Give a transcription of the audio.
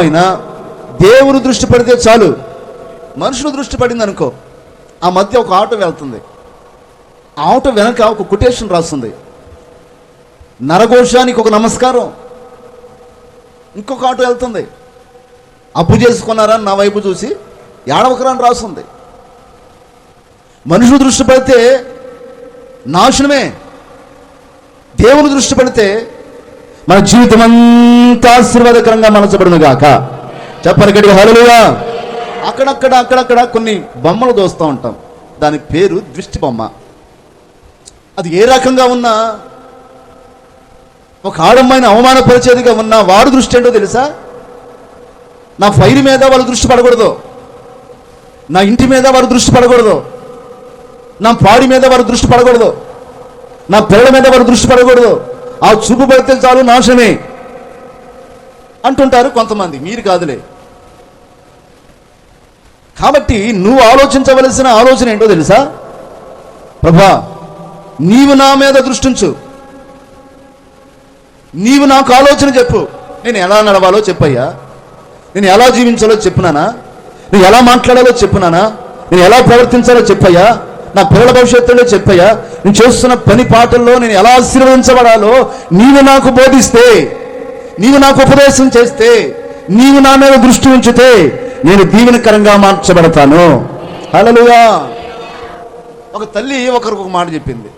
అయినా దేవుని దృష్టి పడితే చాలు. మనుషుల దృష్టి పడింది అనుకో, ఆ మధ్య ఒక ఆటో వెళ్తుంది, ఆ ఆటో వెనక ఒక కొటేషన్ రాస్తుంది, నరఘోషానికి ఒక నమస్కారం. ఇంకొక ఆటో వెళ్తుంది, అప్పు చేసుకున్నారా నా వైపు చూసి ఏడవకరా అని రాస్తుంది. మనుషుల దృష్టి పడితే నాశనమే, దేవుని దృష్టి పడితే మన జీవితం అంతా ఆశీర్వాదకరంగా మలచబడును గాక. చెప్పని గట్టిగా హల్లెలూయా. అక్కడక్కడ కొన్ని బొమ్మలు దోస్తూ ఉంటాం, దాని పేరు దృష్టి బొమ్మ. అది ఏ రకంగా ఉన్నా, ఒక ఆడమ్మాయిని అవమానపరిచేదిగా ఉన్నా వాడు దృష్టి ఏంటో తెలుసా? నా ఫైర్ మీద వాళ్ళ దృష్టి పడకూడదు, నా ఇంటి మీద వారి దృష్టి పడకూడదు, నా పాడి మీద వారి దృష్టి పడకూడదు, నా పిల్లల మీద వారి దృష్టి పడకూడదు. ఆ చూపు పడితే చాలు నాశనమే అంటుంటారు కొంతమంది, మీరు కాదులే. కాబట్టి నువ్వు ఆలోచించవలసిన ఆలోచన ఏంటో తెలుసా? ప్రభా, నీవు నా మీద దృష్టించు, నీవు నాకు ఆలోచన చెప్పు. నేను ఎలా నడవాలో చెప్పయ్యా, నేను ఎలా జీవించాలో చెప్పునానా, నేను ఎలా మాట్లాడాలో చెప్పునానా, నేను ఎలా ప్రవర్తించాలో చెప్పయ్యా, నా పిల్లల భవిష్యత్తులో చెప్పయ్యా, నేను చేస్తున్న పని పాటల్లో నేను ఎలా ఆశీర్వదించబడాలో నీవు నాకు బోధిస్తే, నీవు నాకు ఉపదేశం చేస్తే, నీవు నా మీద దృష్టి ఉంచితే నేను దీవెనకరంగా మార్చబడతాను. హల్లెలూయా. ఒక తల్లి ఒకరికి ఒక మాట చెప్పింది,